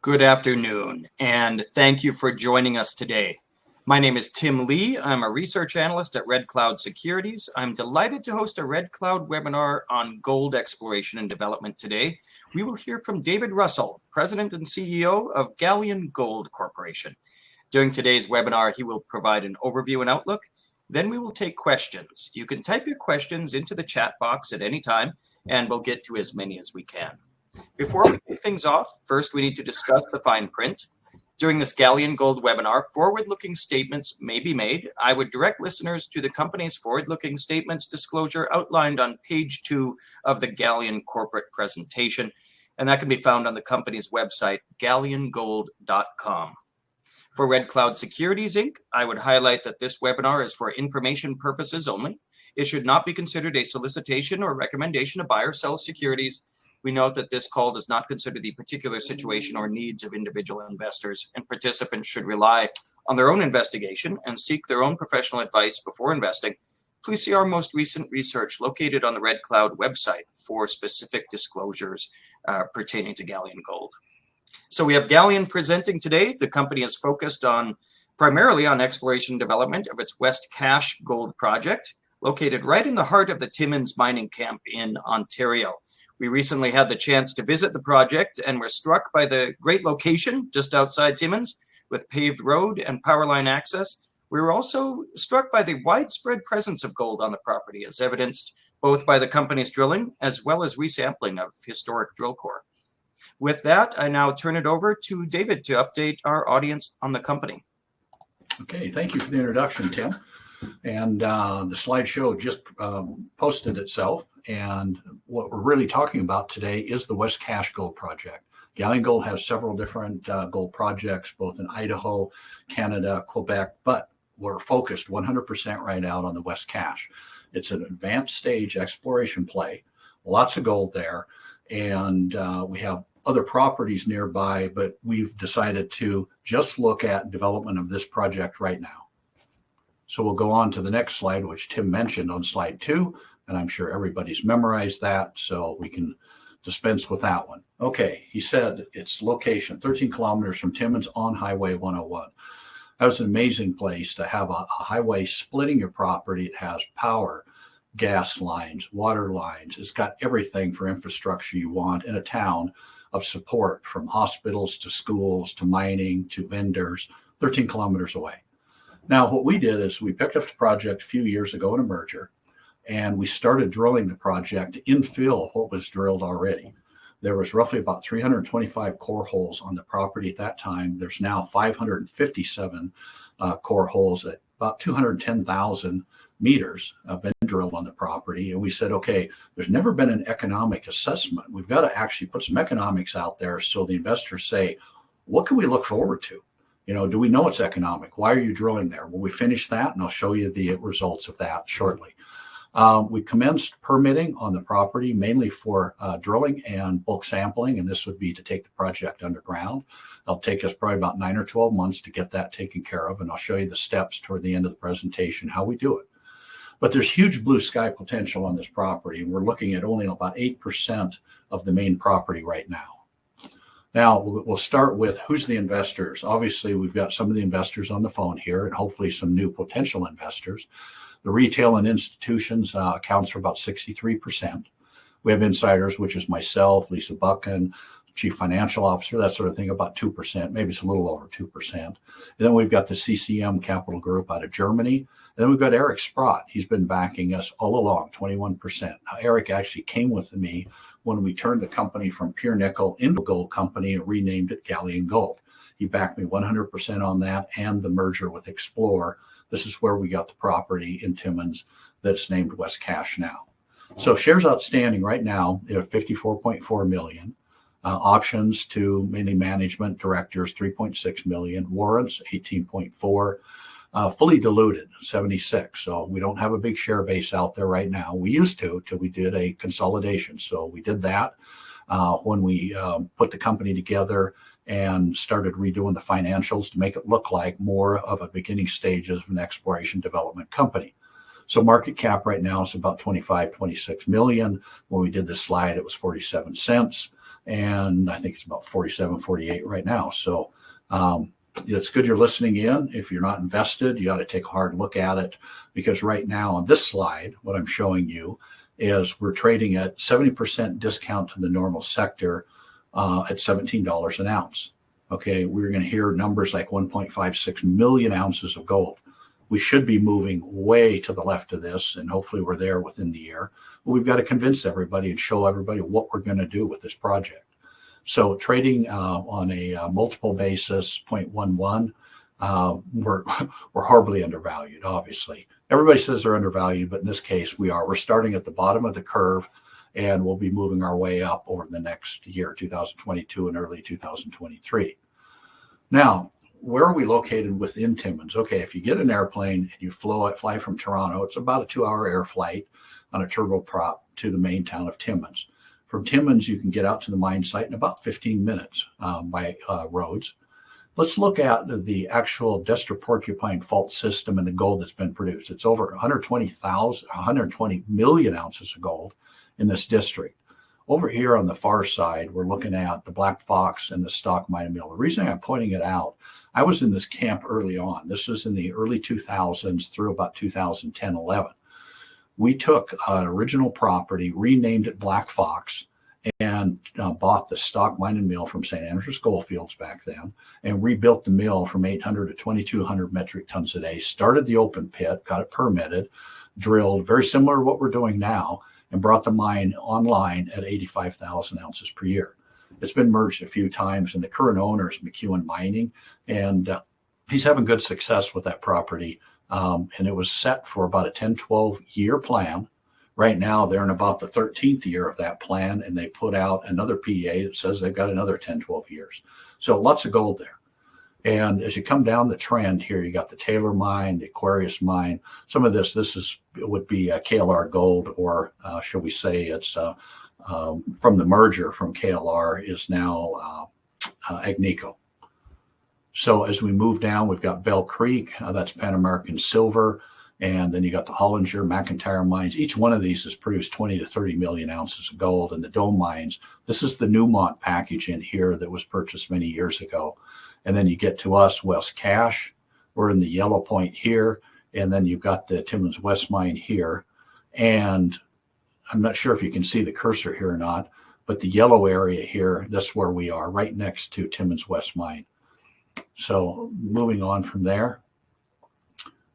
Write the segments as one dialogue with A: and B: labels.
A: Good afternoon, and thank you for joining us today. My name is Tim Lee. I'm a research analyst at Red Cloud Securities. I'm delighted to host a Red Cloud webinar on gold exploration and development today. We will hear from David Russell, President and CEO of Galleon Gold Corporation. During today's webinar, he will provide an overview and outlook. Then we will take questions. You can type your questions into the chat box at any time, and we'll get to as many as we can. Before we kick things off, first we need to discuss the fine print. During this Galleon Gold webinar, forward-looking statements may be made. I would direct listeners to the company's forward-looking statements disclosure outlined on page 2 of the Galleon corporate presentation, and that can be found on the company's website, galliongold.com. For Red Cloud Securities, Inc., I would highlight that this webinar is for information purposes only. It should not be considered a solicitation or recommendation to buy or sell securities. We note that this call does not consider the particular situation or needs of individual investors, and participants should rely on their own investigation and seek their own professional advice before investing. Please see our most recent research located on the Red Cloud website for specific disclosures pertaining to Galleon Gold. So we have Galleon presenting today. The company is focused primarily on exploration and development of its West Cache gold project, located right in the heart of the Timmins mining camp in Ontario. We recently had the chance to visit the project and were struck by the great location just outside Timmins with paved road and power line access. We were also struck by the widespread presence of gold on the property, as evidenced both by the company's drilling as well as resampling of historic drill core. With that, I now turn it over to David to update our audience on the company.
B: Okay, thank you for the introduction, Tim. And the slideshow just posted itself. And what we're really talking about today is the West Cache Gold Project. Galleon Gold has several different gold projects, both in Idaho, Canada, Quebec, but we're focused 100% right out on the West Cache. It's an advanced stage exploration play, lots of gold there, and we have other properties nearby, but we've decided to just look at development of this project right now. So we'll go on to the next slide, which Tim mentioned on slide 2. And I'm sure everybody's memorized that, so we can dispense with that one. Okay, he said its location, 13 kilometers from Timmins on Highway 101. That was an amazing place to have a highway splitting your property. It has power, gas lines, water lines. It's got everything for infrastructure you want in a town of support, from hospitals to schools to mining to vendors, 13 kilometers away. Now, what we did is we picked up the project a few years ago in a merger, and we started drilling the project to infill what was drilled already. There was roughly about 325 core holes on the property at that time. There's now 557 core holes at about 210,000 meters have been drilled on the property. And we said, okay, there's never been an economic assessment. We've got to actually put some economics out there so the investors say, what can we look forward to? You know, do we know it's economic? Why are you drilling there? Well, we finished that, and I'll show you the results of that shortly. We commenced permitting on the property, mainly for drilling and bulk sampling, and this would be to take the project underground. It'll take us probably about 9 or 12 months to get that taken care of, and I'll show you the steps toward the end of the presentation, how we do it. But there's huge blue sky potential on this property, and we're looking at only about 8% of the main property right now. Now, we'll start with who's the investors. Obviously, we've got some of the investors on the phone here, and hopefully some new potential investors. The retail and institutions accounts for about 63%. We have insiders, which is myself, Lisa Buchan, Chief Financial Officer, that sort of thing, about 2%, maybe it's a little over 2%. And then we've got the CCM Capital Group out of Germany. And then we've got Eric Sprott. He's been backing us all along, 21%. Now, Eric actually came with me when we turned the company from pure nickel into a gold company and renamed it Galleon Gold. He backed me 100% on that and the merger with Explore. This is where we got the property in Timmins that's named West Cache now. So shares outstanding right now, 54.4 million. Options to mainly management directors, 3.6 million. Warrants, 18.4. Fully diluted, 76. So we don't have a big share base out there right now. We used to till we did a consolidation. So we did that when we put the company together and started redoing the financials to make it look like more of a beginning stages of an exploration development company. So market cap right now is about 25, 26 million. When we did this slide, it was 47 cents. And I think it's about 47, 48 right now. So it's good you're listening in. If you're not invested, you got to take a hard look at it, because right now on this slide, what I'm showing you is we're trading at 70% discount to the normal sector at $17 an ounce. Okay, we're going to hear numbers like 1.56 million ounces of gold. We should be moving way to the left of this, and hopefully we're there within the year. But we've got to convince everybody and show everybody what we're going to do with this project. So trading on a multiple basis, 0.11, we're horribly undervalued, obviously. Everybody says they're undervalued, but in this case, we are. We're starting at the bottom of the curve, and we'll be moving our way up over the next year, 2022 and early 2023. Now, where are we located within Timmins? Okay, if you get an airplane and you fly from Toronto, it's about a 2-hour air flight on a turboprop to the main town of Timmins. From Timmins, you can get out to the mine site in about 15 minutes by roads. Let's look at the actual Destor-Porcupine fault system and the gold that's been produced. It's over 120 million ounces of gold in this district. Over here on the far side, we're looking at the Black Fox and the Stock Mine Mill. The reason I'm pointing it out, I was in this camp early on. This was in the early 2000s through about 2010, 11. We took an original property, renamed it Black Fox, and bought the Stock Mine and Mill from St. Andrews Goldfields back then, and rebuilt the mill from 800 to 2,200 metric tons a day, started the open pit, got it permitted, drilled, very similar to what we're doing now, and brought the mine online at 85,000 ounces per year. It's been merged a few times, and the current owner is McEwen Mining, and he's having good success with that property. And it was set for about a 10, 12-year plan. Right now, they're in about the 13th year of that plan, and they put out another PEA that says they've got another 10, 12 years. So lots of gold there. And as you come down the trend here, you got the Taylor Mine, the Aquarius Mine. Some of this would be KLR Gold, or shall we say it's from the merger from KLR is now Agnico. So as we move down, we've got Bell Creek, that's Pan American Silver, and then you got the Hollinger, McIntyre mines. Each one of these has produced 20 to 30 million ounces of gold. And the Dome mines, this is the Newmont package in here that was purchased many years ago. And then you get to us, West Cache. We're in the yellow point here, and then you've got the Timmins West mine here. And I'm not sure if you can see the cursor here or not, but the yellow area here, that's where we are, right next to Timmins West mine. So moving on from there,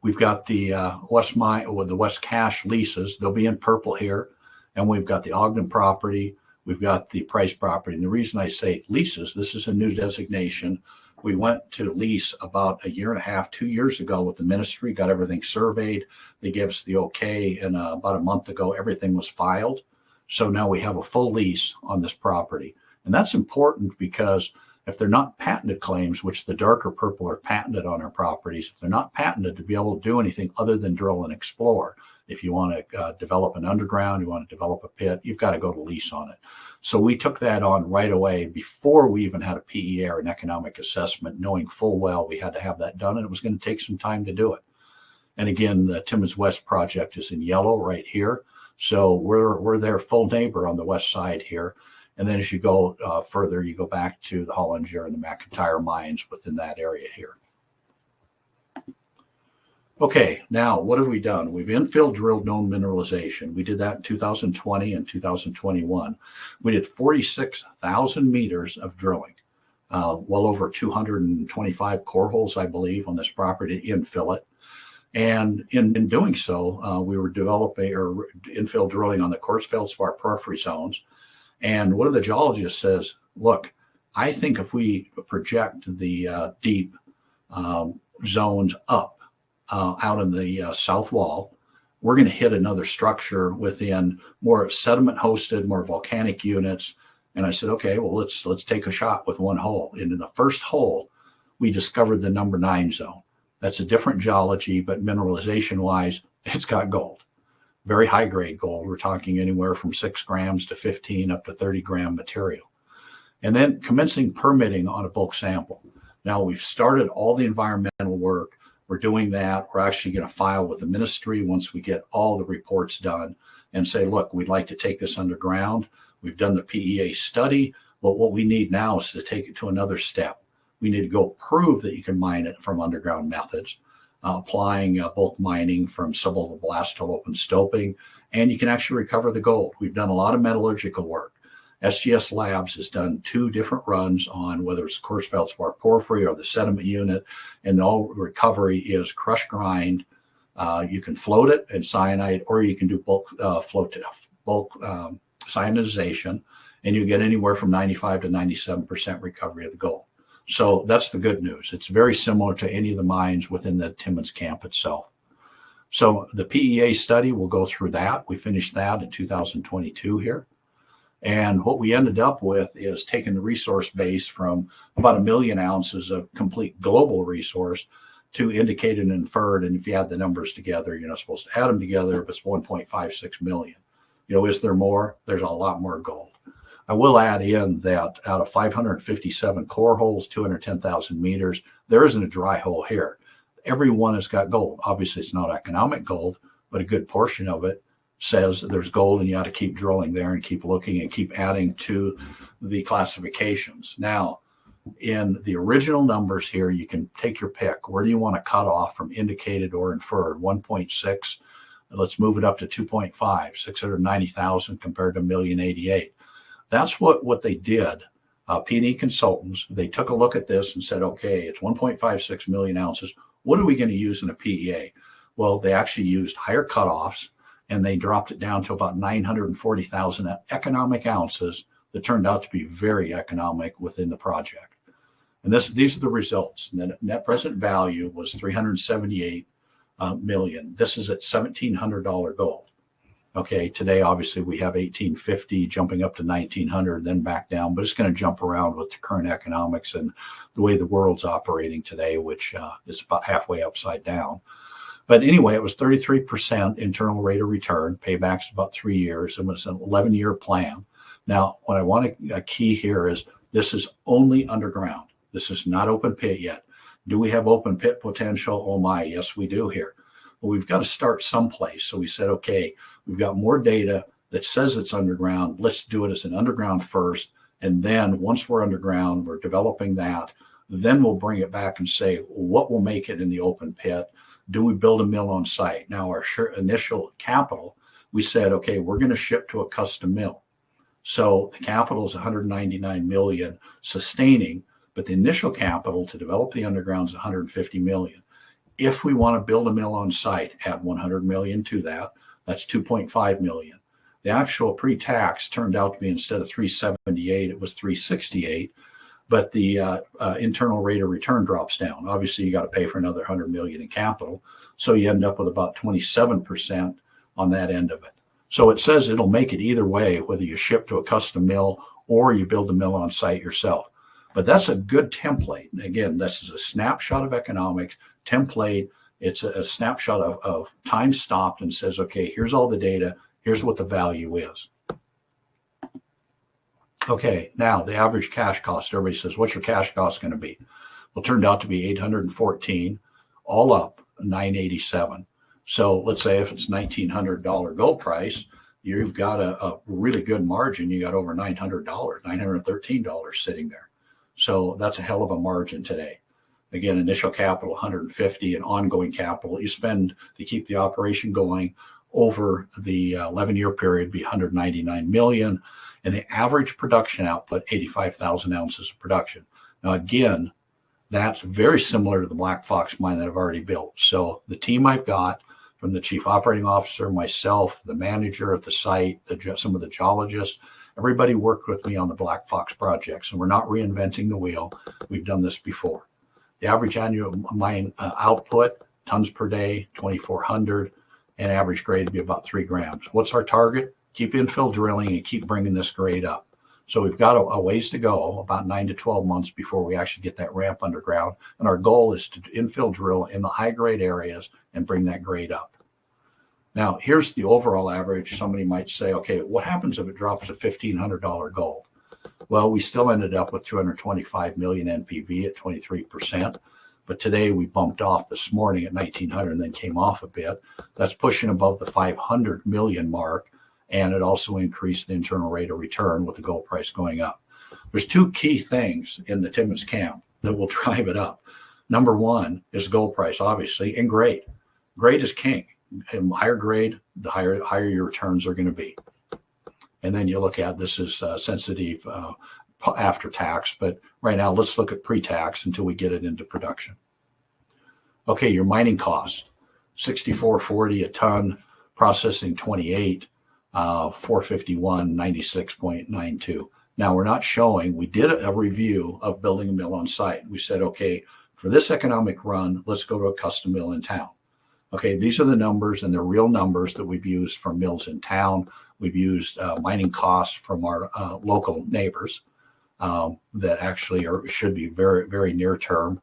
B: we've got the West mine, or the West Cache leases. They'll be in purple here. And we've got the Ogden property. We've got the Price property. And the reason I say leases, this is a new designation. We went to lease about a year and a half, 2 years ago with the ministry, got everything surveyed. They gave us the okay, and about a month ago, everything was filed. So now we have a full lease on this property. And that's important because if they're not patented claims, which the darker purple are patented on our properties, if they're not patented to be able to do anything other than drill and explore, if you want to develop an underground, you want to develop a pit, you've got to go to lease on it. So we took that on right away before we even had a PEA or an economic assessment, knowing full well we had to have that done, and it was going to take some time to do it. And again, the Timmins West project is in yellow right here. So we're their full neighbor on the west side here. And then as you go further, you go back to the Hollinger and the McIntyre mines within that area here. Okay, now what have we done? We've infill drilled known mineralization. We did that in 2020 and 2021. We did 46,000 meters of drilling, well over 225 core holes, I believe, on this property to infill it. And in doing so, we were developing or infill drilling on the quartz feldspar porphyry zones. And one of the geologists says, look, I think if we project the deep zones up out in the south wall, we're going to hit another structure within more sediment hosted, more volcanic units. And I said, okay, well, let's take a shot with one hole. And in the first hole, we discovered the number 9 zone. That's a different geology, but mineralization wise, it's got gold. Very high grade gold. We're talking anywhere from 6 grams to 15 up to 30 gram material. And then commencing permitting on a bulk sample. Now we've started all the environmental work. We're doing that. We're actually going to file with the ministry once we get all the reports done and say, look, we'd like to take this underground. We've done the PEA study. But what we need now is to take it to another step. We need to go prove that you can mine it from underground methods, applying bulk mining from subopen blast to open stoping, and you can actually recover the gold. We've done a lot of metallurgical work. SGS Labs has done 2 different runs on whether it's coarse feldspar porphyry or the sediment unit, and the whole recovery is crush grind. You can float it in cyanide, or you can do bulk cyanidization, and you get anywhere from 95 to 97% recovery of the gold. So that's the good news. It's very similar to any of the mines within the Timmins camp itself. So the PEA study, we'll go through that. We finished that in 2022 here. And what we ended up with is taking the resource base from about 1 million ounces of complete global resource to indicated and inferred. And if you add the numbers together, you're not supposed to add them together, but it's 1.56 million. Is there more? There's a lot more gold. I will add in that out of 557 core holes, 210,000 meters, there isn't a dry hole here. Every one has got gold. Obviously, it's not economic gold, but a good portion of it says there's gold, and you ought to keep drilling there and keep looking and keep adding to the classifications. Now, in the original numbers here, you can take your pick. Where do you want to cut off from indicated or inferred? 1.6. Let's move it up to 2.5, 690,000 compared to 1,088,000. That's what they did. P&E consultants, they took a look at this and said, okay, it's 1.56 million ounces. What are we going to use in a PEA? Well, they actually used higher cutoffs, and they dropped it down to about 940,000 economic ounces that turned out to be very economic within the project. And these are the results. Net present value was 378 million. This is at $1,700 gold. Okay, today obviously we have 1850 jumping up to 1900, then back down, but it's going to jump around with the current economics and the way the world's operating today, which is about halfway upside down. But anyway, it was 33% internal rate of return. Payback's about 3 years, and it's an 11-year plan. Now, what I want to key here is this is only underground. This is not open pit yet. Do we have open pit potential? Oh my, yes, we do here. But we've got to start someplace. So we said, okay, we've got more data that says it's underground. Let's do it as an underground first. And then once we're underground, we're developing that. Then we'll bring it back and say, what will make it in the open pit? Do we build a mill on site? Now, our initial capital, we said, okay, we're going to ship to a custom mill. So the capital is 199 million sustaining, but the initial capital to develop the underground is 150 million. If we want to build a mill on site, add 100 million to that, that's 2.5 million. The actual pre-tax turned out to be, instead of 378, it was 368. But the internal rate of return drops down. Obviously, you got to pay for another 100 million in capital. So you end up with about 27% on that end of it. So it says it'll make it either way, whether you ship to a custom mill or you build a mill on site yourself. But that's a good template. Again, this is a snapshot of economics template. It's a snapshot of time stopped and says, okay, here's all the data. Here's what the value is. Okay, now the average cash cost. Everybody says, what's your cash cost going to be? Well, it turned out to be 814, all up 987. So let's say if it's $1,900 gold price, you've got a really good margin. You got over $900, $913 sitting there. So that's a hell of a margin today. Again, initial capital 150 and ongoing capital you spend to keep the operation going over the 11-year period be 199 million. And the average production output, 85,000 ounces of production. Now, again, that's very similar to the Black Fox mine that I've already built. So the team I've got, from the chief operating officer, myself, the manager at the site, some of the geologists, everybody worked with me on the Black Fox project. So we're not reinventing the wheel. We've done this before. The average annual mine output, tons per day, 2,400, and average grade would be about 3 grams. What's our target? Keep infill drilling and keep bringing this grade up. So we've got a ways to go, about 9 to 12 months before we actually get that ramp underground. And our goal is to infill drill in the high grade areas and bring that grade up. Now, here's the overall average. Somebody might say, okay, what happens if it drops to $1,500 gold? Well, we still ended up with 225 million NPV at 23%. But today we bumped off this morning at 1,900 and then came off a bit. That's pushing above the 500 million mark. And it also increased the internal rate of return with the gold price going up. There's two key things in the Timmins camp that will drive it up. Number one is gold price, obviously, and grade. Grade is king. And higher grade, the higher your returns are going to be. And then you look at, this is sensitive after tax, but right now let's look at pre-tax until we get it into production. Okay, your mining cost, $64.40 a ton, processing 28, 451, 96.92. Now we're not showing, we did a review of building a mill on site. We said, okay, for this economic run, let's go to a custom mill in town. Okay, these are the numbers, and they're real numbers that we've used from mills in town. We've used mining costs from our local neighbors that actually should be very, very near term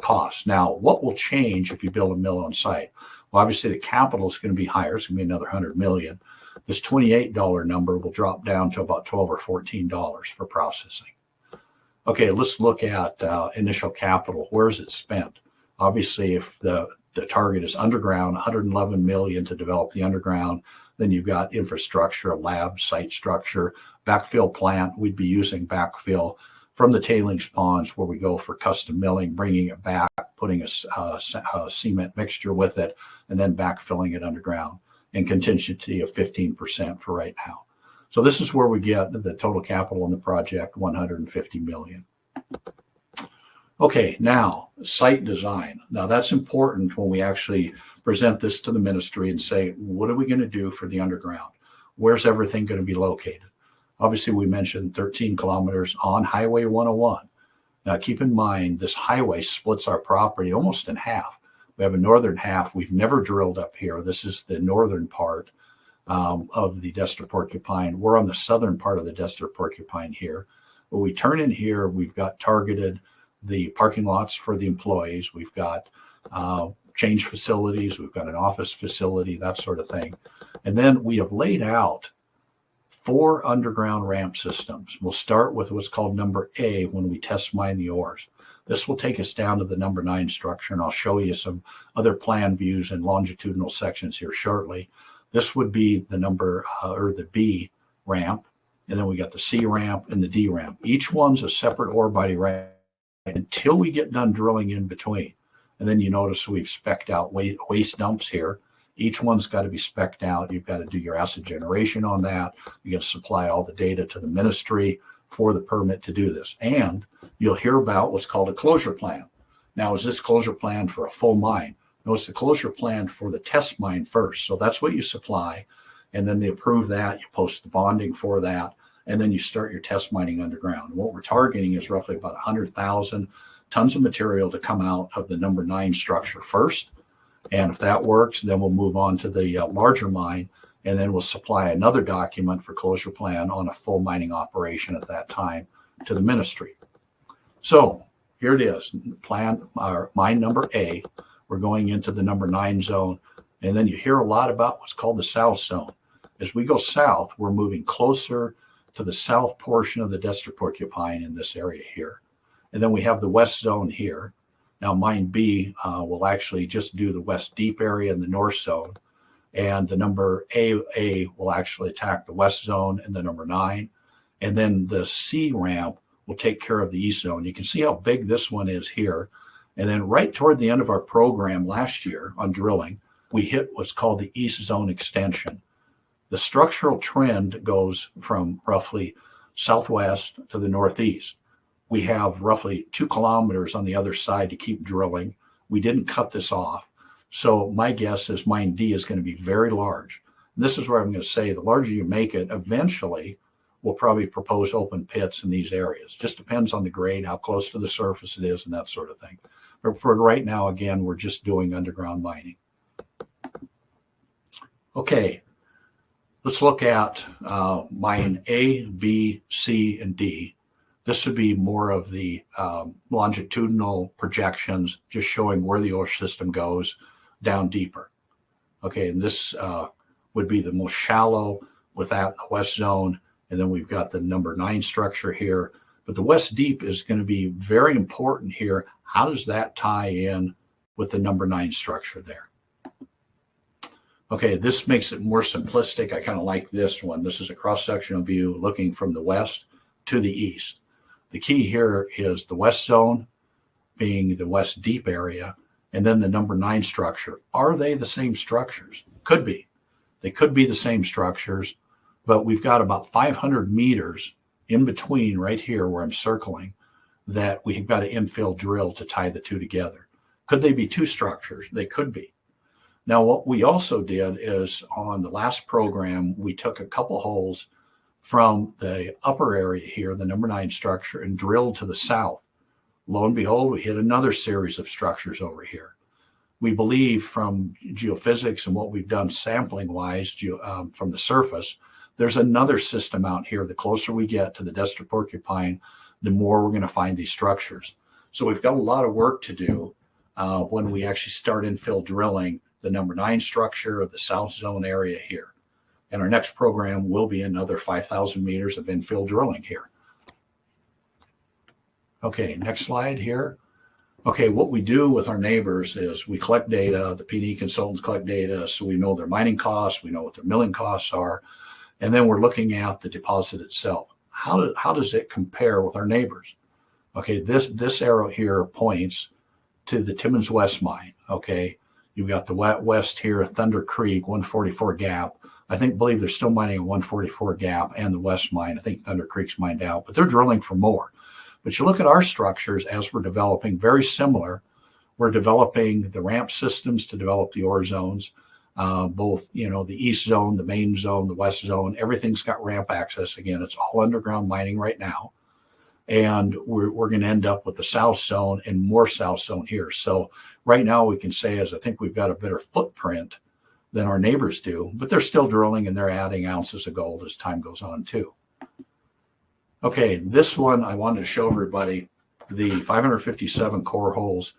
B: costs. Now, what will change if you build a mill on site? Well, obviously the capital is going to be higher. It's going to be another $100 million. This $28 number will drop down to about $12 or $14 for processing. Okay, let's look at initial capital. Where is it spent? Obviously, if the target is underground, $111 million to develop the underground, then you've got infrastructure, a lab, site structure, backfill plant. We'd be using backfill from the tailings ponds where we go for custom milling, bringing it back, putting a cement mixture with it, and then backfilling it underground, and contingency of 15% for right now. So this is where we get the total capital in the project, $150 million. Okay, now site design. Now that's important when we actually present this to the ministry and say, what are we going to do for the underground? Where's everything going to be located? Obviously, we mentioned 13 kilometers on Highway 101. Now, keep in mind, this highway splits our property almost in half. We have a northern half. We've never drilled up here. This is the northern part of the Destor Porcupine. We're on the southern part of the Destor Porcupine here. When we turn in here, we've got targeted the parking lots for the employees. We've got change facilities. We've got an office facility, that sort of thing. And then we have laid out 4 underground ramp systems. We'll start with what's called number A when we test mine the ores. This will take us down to the number 9 structure, and I'll show you some other plan views and longitudinal sections here shortly. This would be the number or the B ramp, and then we got the C ramp and the D ramp. Each one's a separate ore body ramp until we get done drilling in between. And then you notice we've spec'd out waste dumps here. Each one's got to be spec'd out. You've got to do your acid generation on that. You got to supply all the data to the ministry for the permit to do this. And you'll hear about what's called a closure plan. Now, is this closure plan for a full mine? No, it's the closure plan for the test mine first. So that's what you supply. And then they approve that. You post the bonding for that. And then you start your test mining underground. And what we're targeting is roughly about 100,000 tons of material to come out of the number 9 structure first. And if that works, then we'll move on to the larger mine, and then we'll supply another document for closure plan on a full mining operation at that time to the ministry. So here it is, plan mine number A. We're going into the number 9 zone, and then you hear a lot about what's called the south zone. As we go south, we're moving closer to the south portion of the Destor Porcupine in this area here. And then we have the west zone here. Now, mine B will actually just do the west deep area in the north zone. And the number A will actually attack the west zone and the number 9. And then the C ramp will take care of the east zone. You can see how big this one is here. And then right toward the end of our program last year on drilling, we hit what's called the east zone extension. The structural trend goes from roughly southwest to the northeast. We have roughly 2 kilometers on the other side to keep drilling. We didn't cut this off. So my guess is mine D is going to be very large. And this is where I'm going to say the larger you make it, eventually we'll probably propose open pits in these areas. Just depends on the grade, how close to the surface it is, and that sort of thing. But for right now, again, we're just doing underground mining. Okay, let's look at mine A, B, C, and D. This would be more of the longitudinal projections, just showing where the ore system goes down deeper. Okay, and this would be the most shallow with that west zone. And then we've got the number 9 structure here. But the west deep is going to be very important here. How does that tie in with the number 9 structure there? Okay, this makes it more simplistic. I kind of like this one. This is a cross-sectional view looking from the west to the east. The key here is the west zone being the west deep area, and then the number 9 structure. Are they the same structures? Could be. They could be the same structures, but we've got about 500 meters in between right here where I'm circling that we've got to infill drill to tie the two together. Could they be 2 structures? They could be. Now, what we also did is on the last program, we took a couple holes from the upper area here, the number 9 structure, and drilled to the south. Lo and behold, we hit another series of structures over here. We believe from geophysics and what we've done sampling wise from the surface, there's another system out here. The closer we get to the Desert Porcupine, the more we're going to find these structures. So we've got a lot of work to do when we actually start infill drilling the number 9 structure of the south zone area here. And our next program will be another 5,000 meters of infill drilling here. Okay, next slide here. Okay, what we do with our neighbors is we collect data. The P&E consultants collect data, so we know their mining costs, we know what their milling costs are, and then we're looking at the deposit itself. How does it compare with our neighbors? Okay, this arrow here points to the Timmins West mine. Okay, you've got the west here, Thunder Creek, 144 Gap. I believe they're still mining a 144 Gap and the west mine. I think Thunder Creek's mined out, but they're drilling for more. But you look at our structures as we're developing, very similar. We're developing the ramp systems to develop the ore zones, both, the east zone, the main zone, the west zone, everything's got ramp access. Again, it's all underground mining right now. And we're going to end up with the south zone and more south zone here. So right now we can say I think we've got a better footprint than our neighbors do, but they're still drilling and they're adding ounces of gold as time goes on too. Okay, this one I wanted to show everybody, the 557 core holes,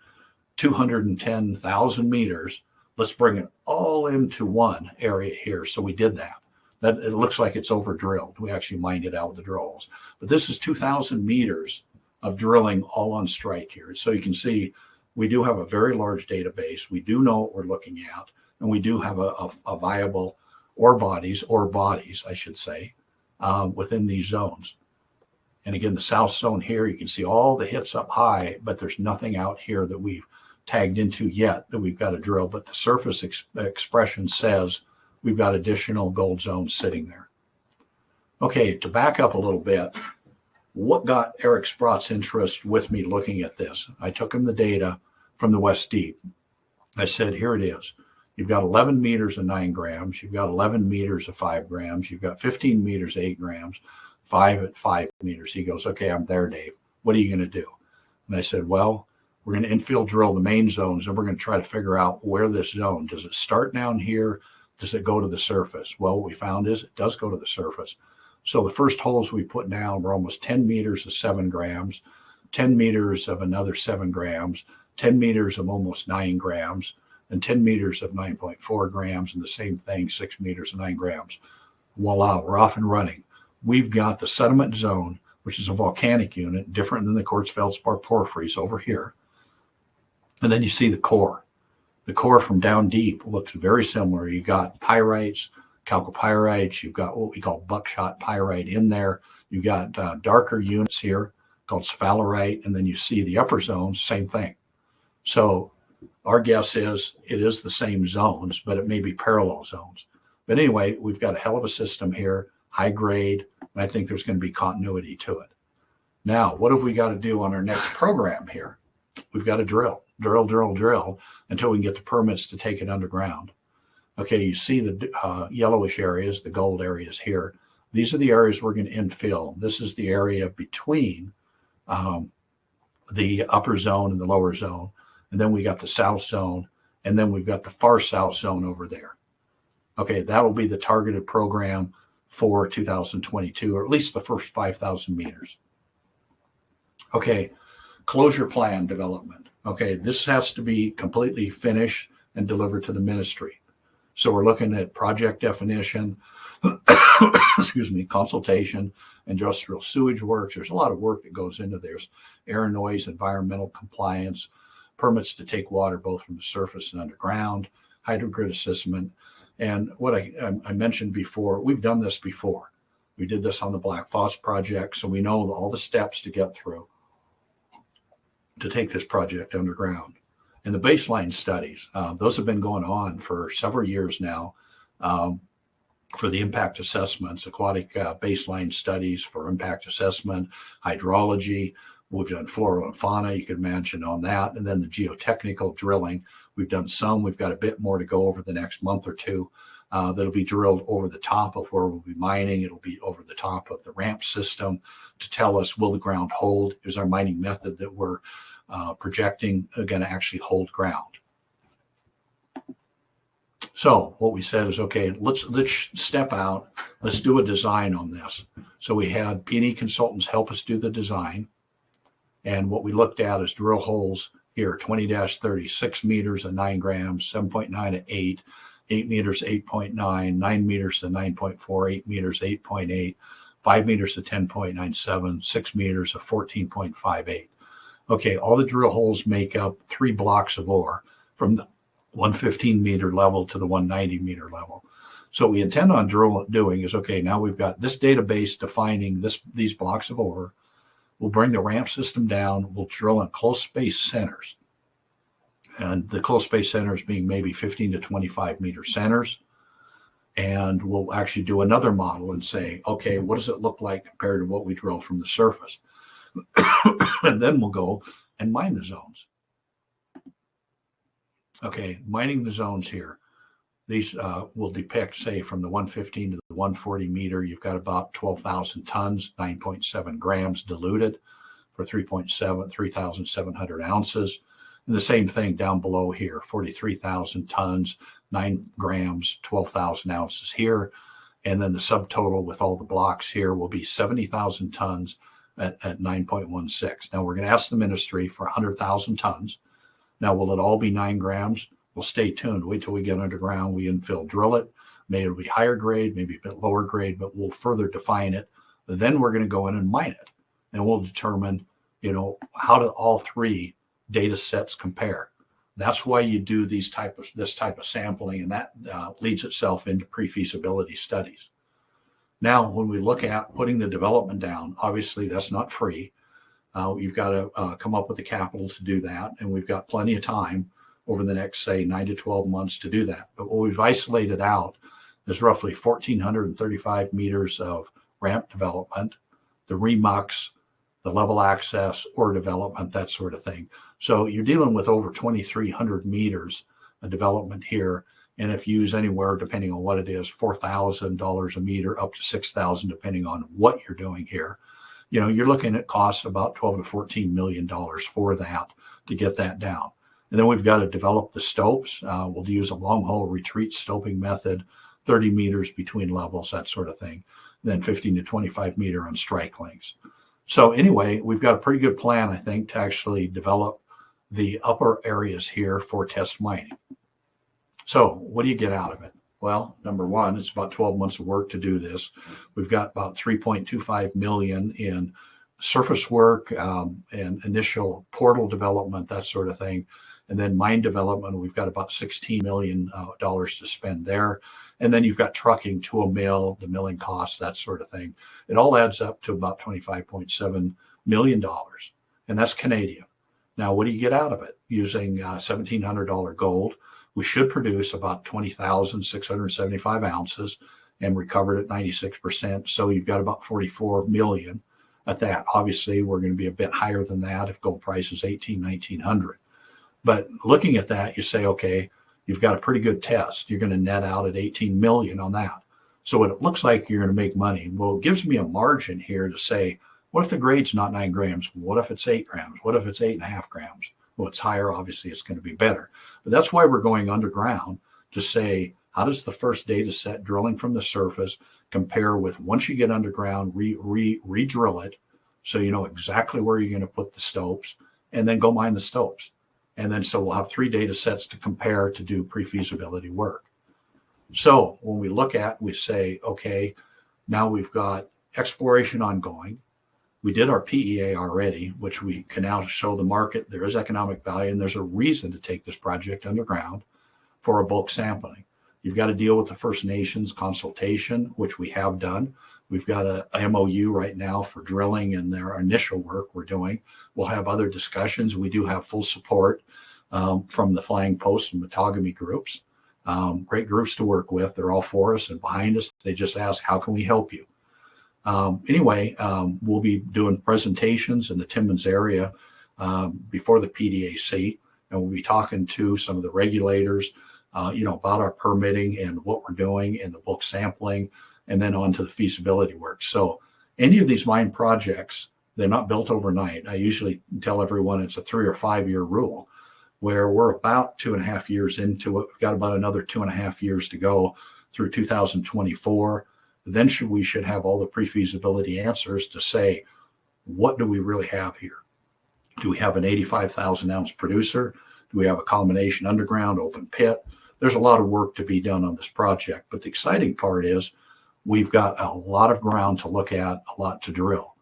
B: 210,000 meters. Let's bring it all into one area here. So we did that. It looks like it's over drilled. We actually mined it out with the drill holes. But this is 2,000 meters of drilling all on strike here. So you can see we do have a very large database. We do know what we're looking at, and we do have a viable ore bodies, I should say, within these zones. And again, the south zone here, you can see all the hits up high, but there's nothing out here that we've tagged into yet that we've got to drill. But the surface expression says we've got additional gold zones sitting there. Okay, to back up a little bit, what got Eric Sprott's interest with me looking at this? I took him the data from the West Deep. I said, here it is. You've got 11 meters of 9 grams. You've got 11 meters of 5 grams. You've got 15 meters, 8 grams. 5 at 5 meters. He goes, okay, I'm there, Dave. What are you going to do? And I said, well, we're going to infill drill the main zones, and we're going to try to figure out where this zone, does it start down here? Does it go to the surface? Well, what we found is it does go to the surface. So the first holes we put down were almost 10 meters of 7 grams, 10 meters of another 7 grams, 10 meters of almost 9 grams, and 10 meters of 9.4 grams, and the same thing, 6 meters of 9 grams. Voila, we're off and running. We've got the sediment zone, which is a volcanic unit, different than the quartz feldspar porphyries over here. And then you see the core. The core from down deep looks very similar. You got pyrites, chalcopyrites. You've got what we call buckshot pyrite in there. You've got darker units here called sphalerite. And then you see the upper zones, same thing. So our guess is it is the same zones, but it may be parallel zones. But anyway, we've got a hell of a system here, high grade, and I think there's going to be continuity to it. Now, what have we got to do on our next program here? We've got to drill until we can get the permits to take it underground. Okay, you see the yellowish areas, the gold areas here. These are the areas we're going to infill. This is the area between the upper zone and the lower zone. And then we got the south zone, and then we've got the far south zone over there. Okay, that will be the targeted program for 2022, or at least the first 5,000 meters. Okay, closure plan development. Okay, this has to be completely finished and delivered to the ministry. So we're looking at project definition, excuse me, consultation, industrial sewage works. There's a lot of work that goes into this. Air, noise, environmental compliance, permits to take water both from the surface and underground, hydrogrid assessment. And what I mentioned before, we've done this before. We did this on the Black Foss project, so we know all the steps to get through to take this project underground. And the baseline studies, those have been going on for several years now for the impact assessments, aquatic baseline studies for impact assessment, hydrology. We've done flora and fauna, you could imagine on that. And then the geotechnical drilling. We've done some. We've got a bit more to go over the next month or two. That'll be drilled over the top of where we'll be mining. It'll be over the top of the ramp system to tell us, will the ground hold? Is our mining method that we're projecting going to actually hold ground? So what we said is, okay, let's step out. Let's do a design on this. So we had P&E consultants help us do the design. And what we looked at is drill holes here, 20-30, 6 meters at 9 grams, 7.9 at 8, 8 meters, 8.9, 9 meters to 9.4, 8 meters, 8.8, 5 meters to 10.97, 6 meters to 14.58. Okay, all the drill holes make up 3 blocks of ore from the 115 meter level to the 190 meter level. So what we intend on doing is, okay, now we've got this database defining these blocks of ore. We'll bring the ramp system down. We'll drill in close space centers. And the close space centers being maybe 15 to 25 meter centers. And we'll actually do another model and say, okay, what does it look like compared to what we drilled from the surface? And then we'll go and mine the zones. Okay, mining the zones here. These will depict, say, from the 115 to the 140 meter, you've got about 12,000 tons, 9.7 grams diluted for 3,700 ounces. And the same thing down below here, 43,000 tons, 9 grams, 12,000 ounces here. And then the subtotal with all the blocks here will be 70,000 tons at 9.16. Now we're going to ask the ministry for 100,000 tons. Now, will it all be 9 grams? Well, stay tuned. Wait till we get underground. We infill drill it. Maybe it'll be higher grade, maybe a bit lower grade, but we'll further define it. Then we're going to go in and mine it. And we'll determine, how do all 3 data sets compare. That's why you do this type of sampling, and that leads itself into pre-feasibility studies. Now, when we look at putting the development down, obviously that's not free. You've got to come up with the capital to do that, and we've got plenty of time over the next, say, 9 to 12 months to do that. But what we've isolated out is roughly 1,435 meters of ramp development, the remux, the level access, ore development, that sort of thing. So you're dealing with over 2,300 meters of development here. And if you use anywhere, depending on what it is, $4,000 a meter up to $6,000, depending on what you're doing here, you're looking at costs about $12 to $14 million for that to get that down. And then we've got to develop the stopes. We'll use a long hole retreat stoping method, 30 meters between levels, that sort of thing. Then 15 to 25 meter on strike lengths. So anyway, we've got a pretty good plan, I think, to actually develop the upper areas here for test mining. So what do you get out of it? Well, number one, it's about 12 months of work to do this. We've got about 3.25 million in surface work and initial portal development, that sort of thing. And then mine development, we've got about $16 million to spend there. And then you've got trucking to a mill, the milling costs, that sort of thing. It all adds up to about $25.7 million. And that's Canadian. Now, what do you get out of it? Using $1,700 gold, we should produce about 20,675 ounces and recovered at 96%. So you've got about 44 million at that. Obviously, we're going to be a bit higher than that if gold price is 1,900. But looking at that, you say, okay, you've got a pretty good test. You're going to net out at 18 million on that. So what it looks like you're going to make money. Well, it gives me a margin here to say, what if the grade's not 9 grams? What if it's 8 grams? What if it's 8.5 grams? Well, it's higher. Obviously, it's going to be better. But that's why we're going underground to say, how does the first data set drilling from the surface compare with once you get underground, re-drill it so you know exactly where you're going to put the stopes, and then go mine the stopes. And then so we'll have 3 data sets to compare to do pre-feasibility work. So when we look at, we say, okay, now we've got exploration ongoing. We did our PEA already, which we can now show the market there is economic value and there's a reason to take this project underground for a bulk sampling. You've got to deal with the First Nations consultation, which we have done. We've got a MOU right now for drilling and their initial work we're doing. We'll have other discussions. We do have full support from the Flying Post and Metogamy groups. Great groups to work with. They're all for us and behind us. They just ask, how can we help you? Anyway, we'll be doing presentations in the Timmins area before the PDAC, and we'll be talking to some of the regulators, about our permitting and what we're doing and the bulk sampling, and then on to the feasibility work. So any of these mine projects, they're not built overnight. I usually tell everyone it's a 3 or 5 year rule, where we're about 2.5 years into it. We've got about another 2.5 years to go through 2024. Then we should have all the pre-feasibility answers to say, what do we really have here? Do we have an 85,000 ounce producer? Do we have a combination underground, open pit? There's a lot of work to be done on this project, but the exciting part is we've got a lot of ground to look at, a lot to drill.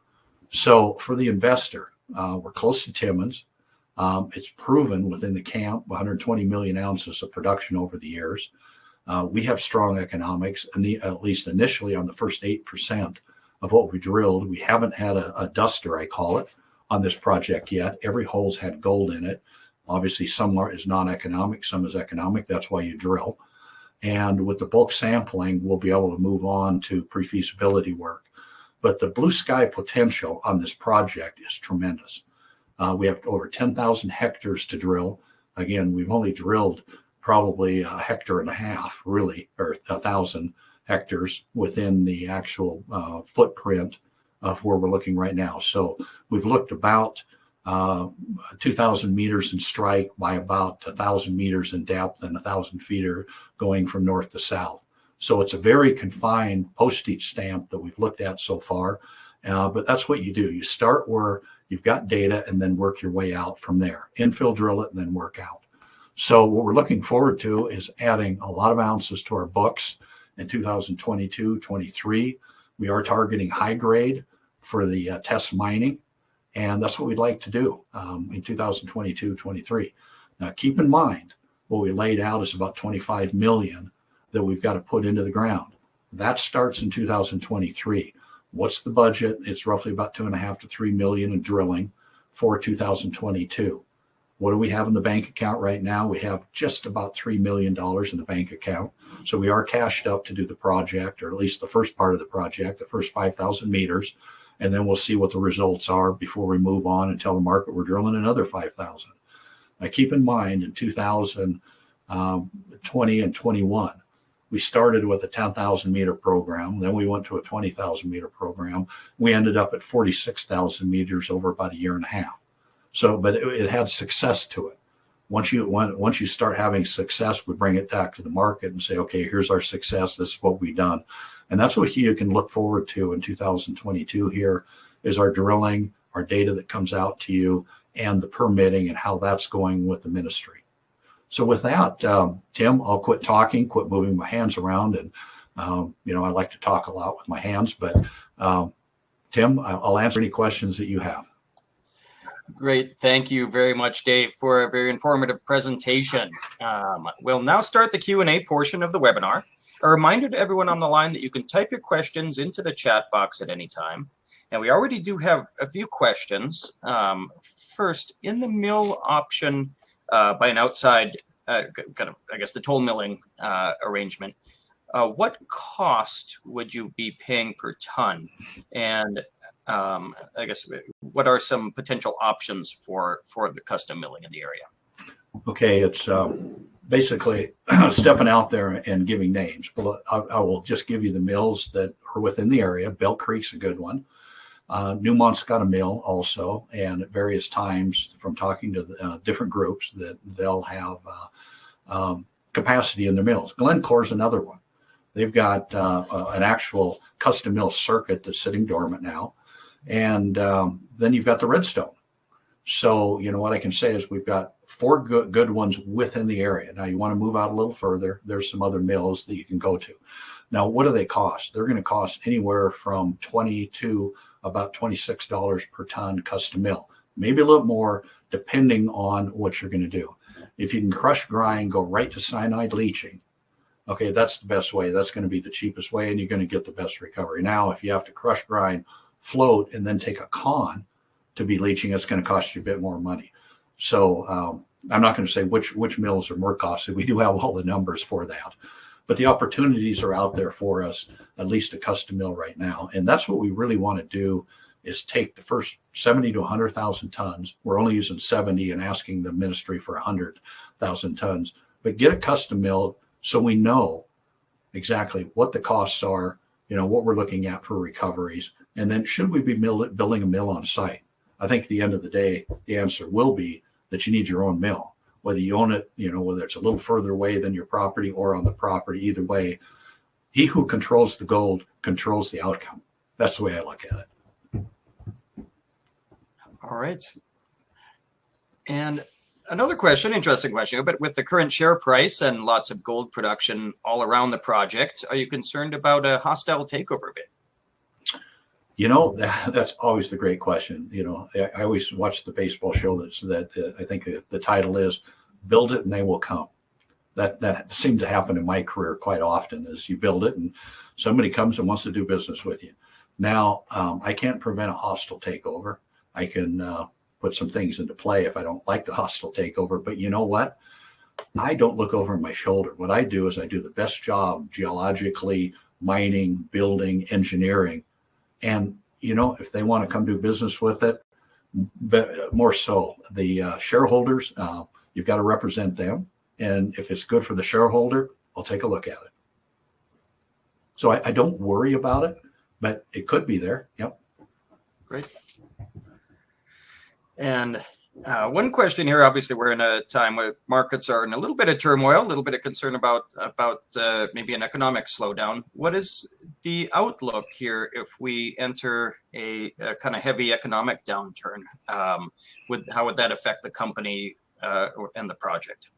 B: So for the investor, we're close to Timmins. It's proven within the camp, 120 million ounces of production over the years. We have strong economics, at least initially on the first 8% of what we drilled. We haven't had a duster, I call it, on this project yet. Every hole's had gold in it. Obviously, some is non-economic, some is economic. That's why you drill. And with the bulk sampling, we'll be able to move on to pre-feasibility work. But the blue sky potential on this project is tremendous. We have over 10,000 hectares to drill. Again, we've only drilled probably 1.5 hectares, really, or 1,000 hectares within the actual footprint of where we're looking right now. So we've looked about 2,000 meters in strike by about 1,000 meters in depth, and 1,000 feet are going from north to south. So it's a very confined postage stamp that we've looked at so far. But that's what you do. You start where you've got data and then work your way out from there. Infill, drill it, and then work out. So what we're looking forward to is adding a lot of ounces to our books in 2022, 23. We are targeting high grade for the test mining, and that's what we'd like to do in 2022, 23. Now, keep in mind, what we laid out is about 25 million that we've got to put into the ground. That starts in 2023. What's the budget? It's roughly about 2.5 to 3 million in drilling for 2022. What do we have in the bank account right now? We have just about $3 million in the bank account. So we are cashed up to do the project, or at least the first part of the project, the first 5,000 meters. And then we'll see what the results are before we move on and tell the market we're drilling another 5,000. Now, keep in mind, in 2020 and 21, we started with a 10,000 meter program. Then we went to a 20,000 meter program. We ended up at 46,000 meters over about 1.5 years. So, but it had success to it. Once you start having success, we bring it back to the market and say, okay, here's our success. This is what we've done. And that's what you can look forward to in 2022 here is our drilling, our data that comes out to you, and the permitting and how that's going with the ministry. So with that, Tim, I'll quit talking, quit moving my hands around. And, I like to talk a lot with my hands, but Tim, I'll answer any questions that you have.
A: Great. Thank you very much, Dave, for a very informative presentation. We'll now start the Q&A portion of the webinar. A reminder to everyone on the line that you can type your questions into the chat box at any time. And we already do have a few questions. First, in the mill option by an outside, the toll milling arrangement, what cost would you be paying per ton? And what are some potential options for the custom milling in the area? Okay,
B: it's basically stepping out there and giving names. But I will just give you the mills that are within the area. Bell Creek's a good one. Newmont's got a mill also, and at various times from talking to the, different groups that they'll have capacity in their mills. Glencore's another one. They've got an actual custom mill circuit that's sitting dormant now. And then you've got the Redstone. So, what I can say is we've got 4 good ones within the area. Now, you want to move out a little further, there's some other mills that you can go to. Now, what do they cost? They're going to cost anywhere from $20 to about $26 per ton custom mill, maybe a little more depending on what you're going to do. If you can crush, grind, go right to cyanide leaching, Okay, that's the best way. That's going to be the cheapest way, and you're going to get the best recovery. Now, if you have to crush, grind, float, and then take a con to be leaching, it's going to cost you a bit more money. So I'm not going to say which mills are more costly. We do have all the numbers for that, but the opportunities are out there for us, at least a custom mill right now. And that's what we really want to do, is take the first 70 to 100,000 tons. We're only using 70 and asking the ministry for 100,000 tons, but get a custom mill so we know exactly what the costs are, what we're looking at for recoveries. And then should we be building a mill on site? I think at the end of the day, the answer will be that you need your own mill, whether you own it, whether it's a little further away than your property or on the property. Either way, he who controls the gold controls the outcome. That's the way I look at it.
A: All right. And another question, interesting question, but with the current share price and lots of gold production all around the project, are you concerned about a hostile takeover bid?
B: That's always the great question. I always watch the baseball show that I think the title is "Build It and They Will Come." That seemed to happen in my career quite often. Is you build it and somebody comes and wants to do business with you. Now, I can't prevent a hostile takeover. I can put some things into play if I don't like the hostile takeover. But you know what? I don't look over my shoulder. What I do is I do the best job geologically, mining, building, engineering. And, if they want to come do business with it, but more so the shareholders, you've got to represent them. And if it's good for the shareholder, I'll take a look at it. So I don't worry about it, but it could be there. Yep.
A: Great. And one question here, obviously we're in a time where markets are in a little bit of turmoil, a little bit of concern about maybe an economic slowdown. What is the outlook here if we enter a kind of heavy economic downturn? How would that affect the company and the project?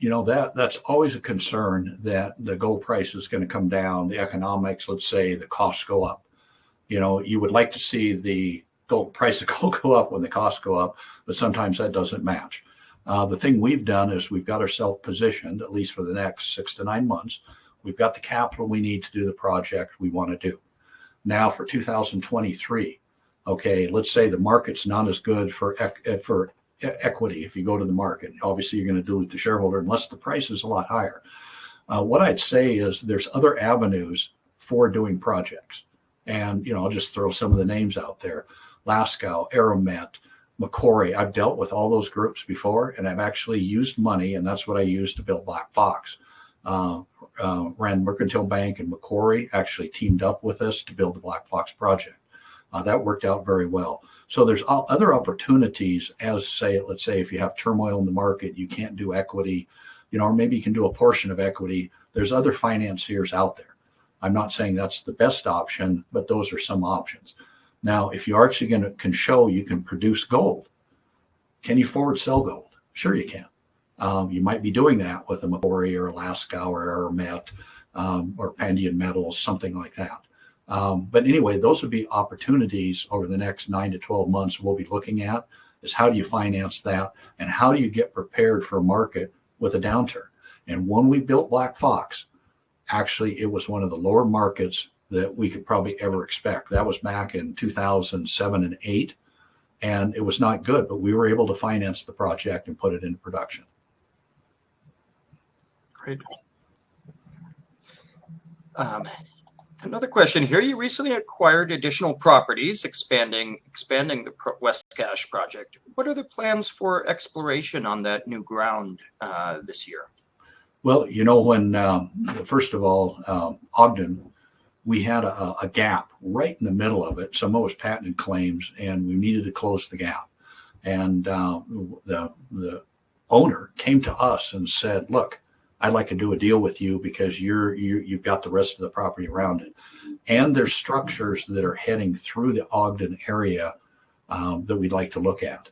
B: That's always a concern, that the gold price is going to come down, the economics, let's say the costs go up. You would like to see the gold price of gold go up when the costs go up, but sometimes that doesn't match. The thing we've done is we've got ourselves positioned, at least for the next 6 to 9 months. We've got the capital we need to do the project we want to do. Now for 2023, okay, let's say the market's not as good for equity. If you go to the market, obviously you're going to dilute the shareholder unless the price is a lot higher. What I'd say is there's other avenues for doing projects. And, I'll just throw some of the names out there. Lascaux, Aeromet, Macquarie. I've dealt with all those groups before, and I've actually used money, and that's what I used to build Black Fox. Rand Mercantile Bank and Macquarie actually teamed up with us to build the Black Fox project. That worked out very well. So there's other opportunities, let's say if you have turmoil in the market, you can't do equity, or maybe you can do a portion of equity. There's other financiers out there. I'm not saying that's the best option, but those are some options. Now, if you are actually can show you can produce gold, can you forward sell gold? Sure you can. You might be doing that with a Macquarie or a Lascaux or Aeromet or Pandion Metals, something like that. But anyway, those would be opportunities over the next 9 to 12 months we'll be looking at, is how do you finance that and how do you get prepared for a market with a downturn? And when we built Black Fox, actually, it was one of the lower markets that we could probably ever expect. That was back in 2007 and 8, and it was not good, but we were able to finance the project and put it into production.
A: Great. Another question here. You recently acquired additional properties, expanding the West Cache project. What are the plans for exploration on that new ground this year?
B: Well, when first of all, Ogden, we had a gap right in the middle of it. Some of it was patented claims, and we needed to close the gap. And the owner came to us and said, "Look, I'd like to do a deal with you because you've got the rest of the property around it, and there's structures that are heading through the Ogden area that we'd like to look at."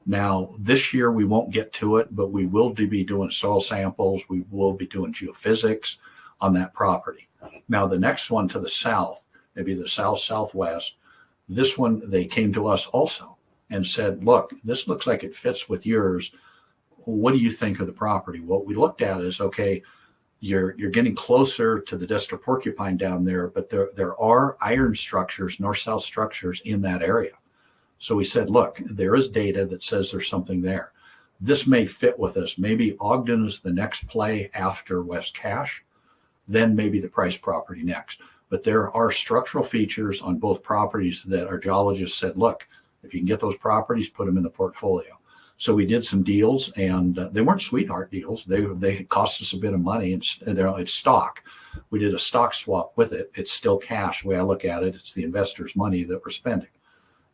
B: Now, this year we won't get to it, but we will be doing soil samples. We will be doing geophysics on that property. Now, the next one to the south, maybe the southwest, this one, they came to us also and said, "Look, this looks like it fits with yours. What do you think of the property?" What we looked at is, okay, you're getting closer to the Desert Porcupine down there, but there are iron structures, north-south structures in that area. So we said, look, there is data that says there's something there. This may fit with us. Maybe Ogden is the next play after West Cache, then maybe the Price property next. But there are structural features on both properties that our geologists said, look, if you can get those properties, put them in the portfolio. So we did some deals, and they weren't sweetheart deals. They cost us a bit of money, and it's stock. We did a stock swap with it. It's still cash. The way I look at it, it's the investors' money that we're spending.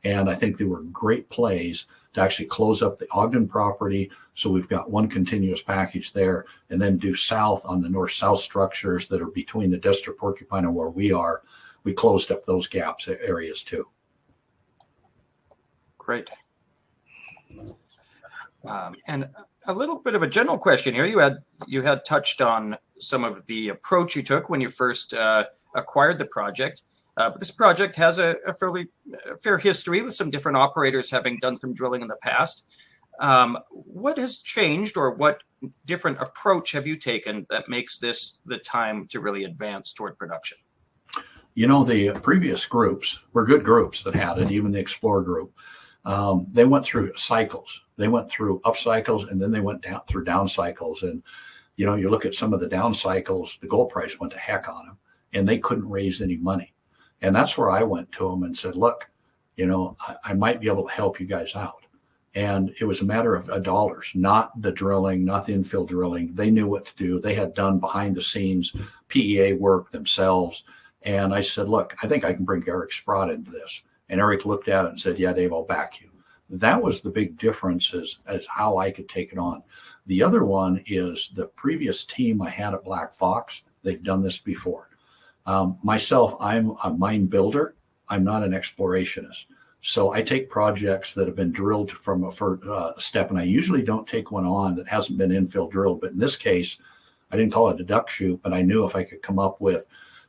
B: And I think they were great plays to actually close up the Ogden property. So we've got one continuous package there, and then due south on the north-south structures that are between the Desert Porcupine and where we are. We closed up those gaps areas too.
A: Great. And a little bit of a general question here. You had touched on some of the approach you took when you first acquired the project. But this project has a fair history with some different operators having done some drilling in the past. What has changed, or what different approach have you taken that makes this the time to really advance toward production?
B: You know, the previous groups were good groups that had it, even the Explorer group. They went through cycles. They went through up cycles, and then they went down through down cycles. And, you know, you look at some of the down cycles, the gold price went to heck on them, and they couldn't raise any money. And that's where I went to them and said, look, you know, I might be able to help you guys out. And it was a matter of dollars, not the drilling, not the infill drilling. They knew what to do. They had done behind the scenes PEA work themselves. And I said, look, I think I can bring Eric Sprott into this. And Eric looked at it and said, yeah, Dave, I'll back you. That was the big difference as how I could take it on. The other one is the previous team I had at Black Fox. They've done this before. Myself, I'm a mine builder. I'm not an explorationist. So I take projects that have been drilled from a first step, and I usually don't take one on that hasn't been infill drilled. But in this case, I didn't call it a duck shoot, but I knew if I could come up with,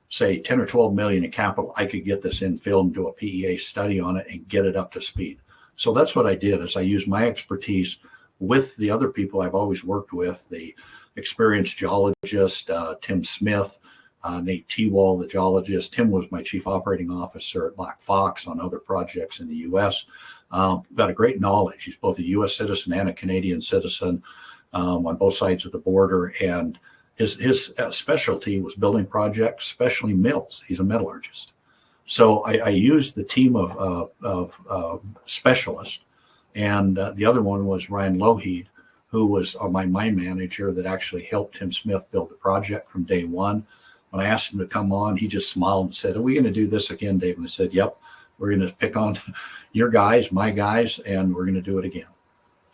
B: say, 10 or 12 million in capital, I could get this infill and do a PEA study on it and get it up to speed. So that's what I did, is I used my expertise with the other people I've always worked with, the experienced geologist, Tim Smith, Nate T-Wall, the geologist. Tim was my chief operating officer at Black Fox on other projects in the U.S. Got a great knowledge. He's both a U.S. citizen and a Canadian citizen on both sides of the border. And his specialty was building projects, especially mills. He's a metallurgist. So I used the team of specialists. And the other one was Ryan Lougheed, who was my mine manager that actually helped Tim Smith build the project from day one. When I asked him to come on, he just smiled and said, are we going to do this again, Dave? And I said, yep, we're going to pick on your guys, my guys, and we're going to do it again.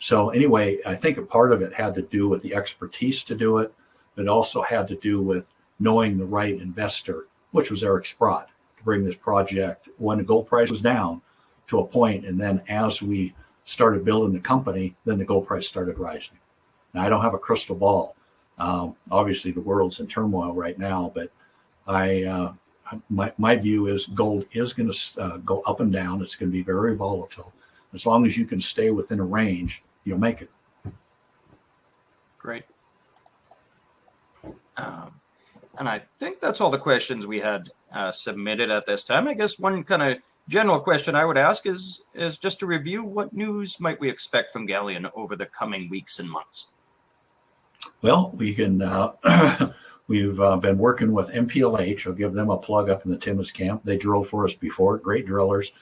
B: So anyway, I think a part of it had to do with the expertise to do it, but it also had to do with knowing the right investor, which was Eric Sprott, to bring this project when the gold price was down to a point. And then as we started building the company, then the gold price started rising. Now, I don't have a crystal ball. Obviously, the world's in turmoil right now, but my view is gold is going to go up and down. It's going to be very volatile. As long as you can stay within a range, you'll make it.
A: Great. And I think that's all the questions we had submitted at this time. I guess one kind of general question I would ask is just to review, what news might we expect from Galleon over the coming weeks and months?
B: Well, we can. We've been working with MPLH. I'll give them a plug up in the Timmins camp. They drilled for us before, great drillers.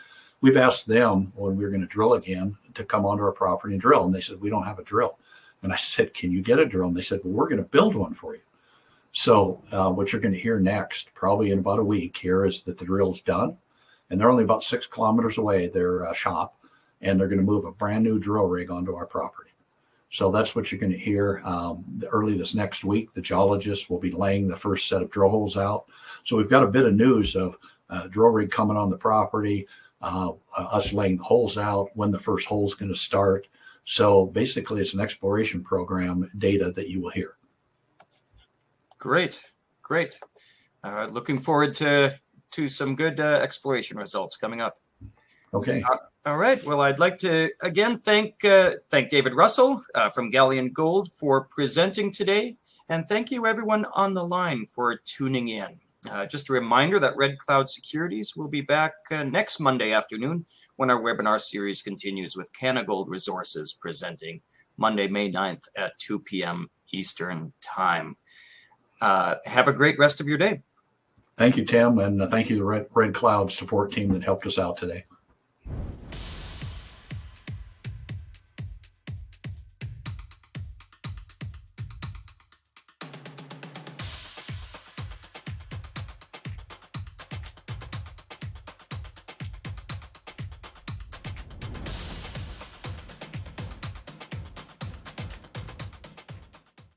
B: We've asked them when we're going to drill again to come onto our property and drill. And they said, we don't have a drill. And I said, can you get a drill? And they said, well, we're going to build one for you. So what you're going to hear next, probably in about a week here, is that the drill's done. And they're only about 6 kilometers away, their shop. And they're going to move a brand new drill rig onto our property. So that's what you're going to hear early this next week. The geologists will be laying the first set of drill holes out. So we've got a bit of news of drill rig coming on the property, us laying the holes out, when the first hole is going to start. So basically, it's an exploration program data that you will hear.
A: Great, great. Looking forward to some good exploration results coming up.
B: Okay.
A: All right. Well, I'd like to again thank David Russell from Galleon Gold for presenting today. And thank you everyone on the line for tuning in. Just a reminder that Red Cloud Securities will be back next Monday afternoon when our webinar series continues with Canna Gold Resources presenting Monday, May 9th at 2 p.m. Eastern Time. Have a great rest of your day.
B: Thank you, Tim, and thank you to the Red Cloud support team that helped us out today.